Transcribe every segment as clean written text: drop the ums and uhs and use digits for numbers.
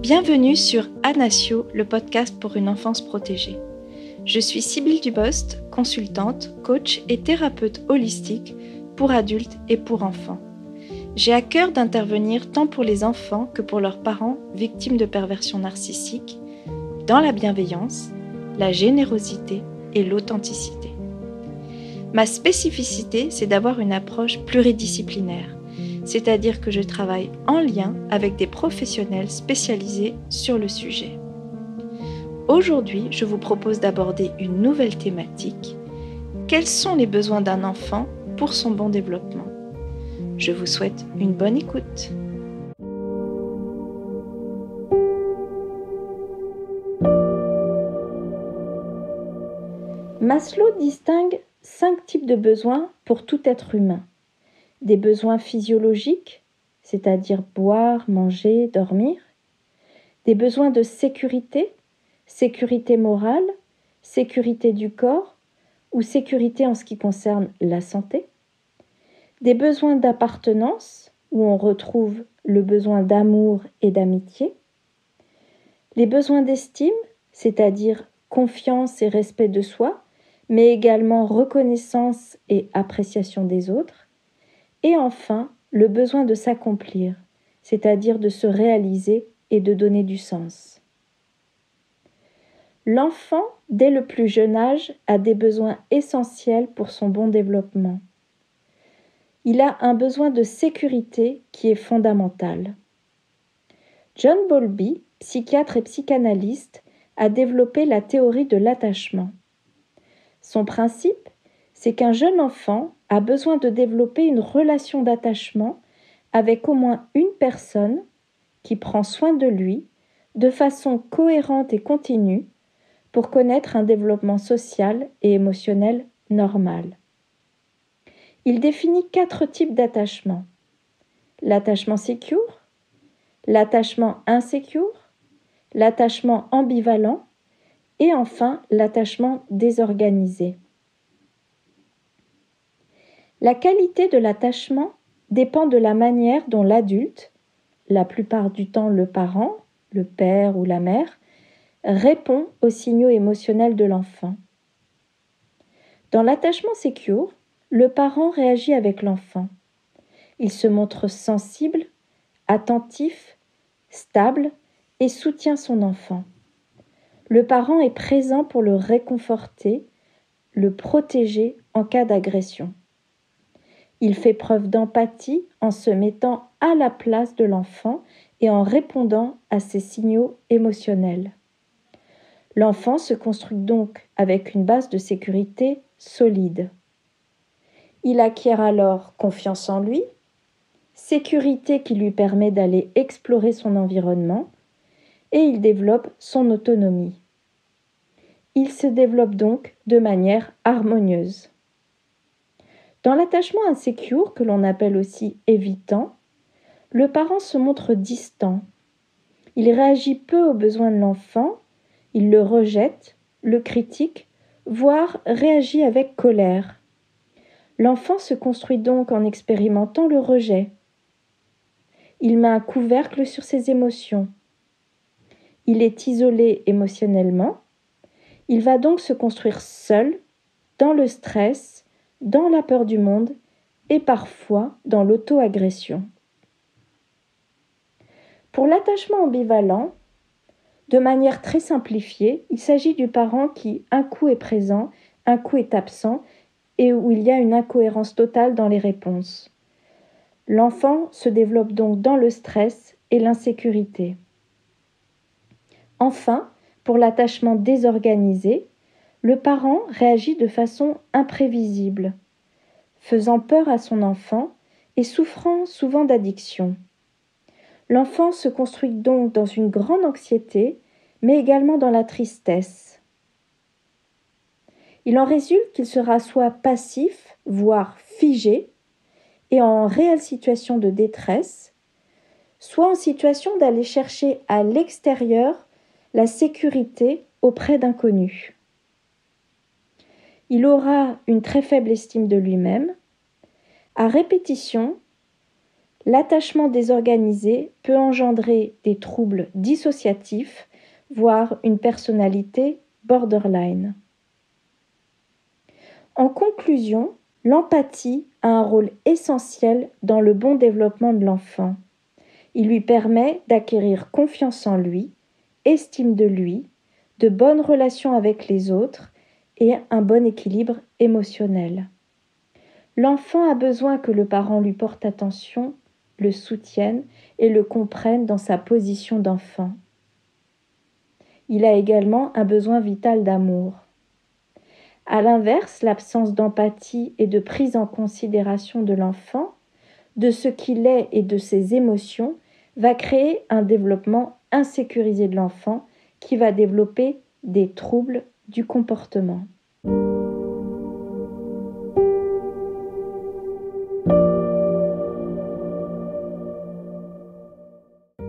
Bienvenue sur Anasio, le podcast pour une enfance protégée. Je suis Sybille Dubost, consultante, coach et thérapeute holistique pour adultes et pour enfants. J'ai à cœur d'intervenir tant pour les enfants que pour leurs parents victimes de perversion narcissique, dans la bienveillance, la générosité et l'authenticité. Ma spécificité, c'est d'avoir une approche pluridisciplinaire, c'est-à-dire que je travaille en lien avec des professionnels spécialisés sur le sujet. Aujourd'hui, je vous propose d'aborder une nouvelle thématique. Quels sont les besoins d'un enfant pour son bon développement ? Je vous souhaite une bonne écoute. Maslow distingue 5 types de besoins pour tout être humain. Des besoins physiologiques, c'est-à-dire boire, manger, dormir. Des besoins de sécurité, sécurité morale, sécurité du corps ou sécurité en ce qui concerne la santé. Des besoins d'appartenance, où on retrouve le besoin d'amour et d'amitié. Les besoins d'estime, c'est-à-dire confiance et respect de soi, mais également reconnaissance et appréciation des autres. Et enfin, le besoin de s'accomplir, c'est-à-dire de se réaliser et de donner du sens. L'enfant, dès le plus jeune âge, a des besoins essentiels pour son bon développement. Il a un besoin de sécurité qui est fondamental. John Bowlby, psychiatre et psychanalyste, a développé la théorie de l'attachement. Son principe, c'est qu'un jeune enfant a besoin de développer une relation d'attachement avec au moins une personne qui prend soin de lui de façon cohérente et continue pour connaître un développement social et émotionnel normal. Il définit 4 types d'attachement. L'attachement secure, l'attachement insecure, l'attachement ambivalent et enfin l'attachement désorganisé. La qualité de l'attachement dépend de la manière dont l'adulte, la plupart du temps le parent, le père ou la mère, répond aux signaux émotionnels de l'enfant. Dans l'attachement secure, le parent réagit avec l'enfant. Il se montre sensible, attentif, stable et soutient son enfant. Le parent est présent pour le réconforter, le protéger en cas d'agression. Il fait preuve d'empathie en se mettant à la place de l'enfant et en répondant à ses signaux émotionnels. L'enfant se construit donc avec une base de sécurité solide. Il acquiert alors confiance en lui, sécurité qui lui permet d'aller explorer son environnement et il développe son autonomie. Il se développe donc de manière harmonieuse. Dans l'attachement insécure, que l'on appelle aussi évitant, le parent se montre distant. Il réagit peu aux besoins de l'enfant, il le rejette, le critique, voire réagit avec colère. L'enfant se construit donc en expérimentant le rejet. Il met un couvercle sur ses émotions. Il est isolé émotionnellement. Il va donc se construire seul, dans le stress, dans la peur du monde et parfois dans l'auto-agression. Pour l'attachement ambivalent, de manière très simplifiée, il s'agit du parent qui, un coup est présent, un coup est absent et où il y a une incohérence totale dans les réponses. L'enfant se développe donc dans le stress et l'insécurité. Enfin, pour l'attachement désorganisé, le parent réagit de façon imprévisible, faisant peur à son enfant et souffrant souvent d'addiction. L'enfant se construit donc dans une grande anxiété, mais également dans la tristesse. Il en résulte qu'il sera soit passif, voire figé, et en réelle situation de détresse, soit en situation d'aller chercher à l'extérieur la sécurité auprès d'inconnus. Il aura une très faible estime de lui-même. À répétition, L'attachement désorganisé peut engendrer des troubles dissociatifs, voire une personnalité borderline. En conclusion, l'empathie a un rôle essentiel dans le bon développement de l'enfant. Il lui permet d'acquérir confiance en lui, estime de lui, de bonnes relations avec les autres et un bon équilibre émotionnel. L'enfant a besoin que le parent lui porte attention, le soutienne et le comprenne dans sa position d'enfant. Il a également un besoin vital d'amour. À l'inverse, l'absence d'empathie et de prise en considération de l'enfant, de ce qu'il est et de ses émotions, va créer un développement insécurisé de l'enfant qui va développer des troubles du comportement.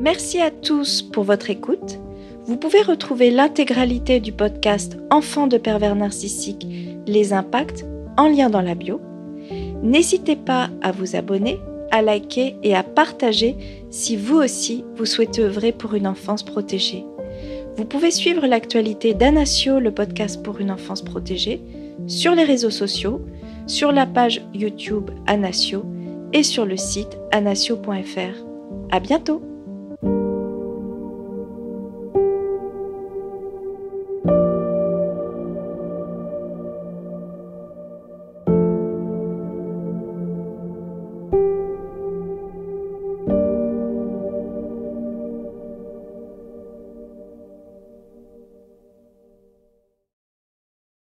Merci à tous pour votre écoute. Vous pouvez retrouver l'intégralité du podcast Enfants de pervers narcissiques, les impacts, en lien dans la bio. N'hésitez pas à vous abonner, à liker et à partager si vous aussi vous souhaitez œuvrer pour une enfance protégée. Vous pouvez suivre l'actualité d'Anasio, le podcast pour une enfance protégée, sur les réseaux sociaux, sur la page YouTube Anasio et sur le site anasio.fr. À bientôt!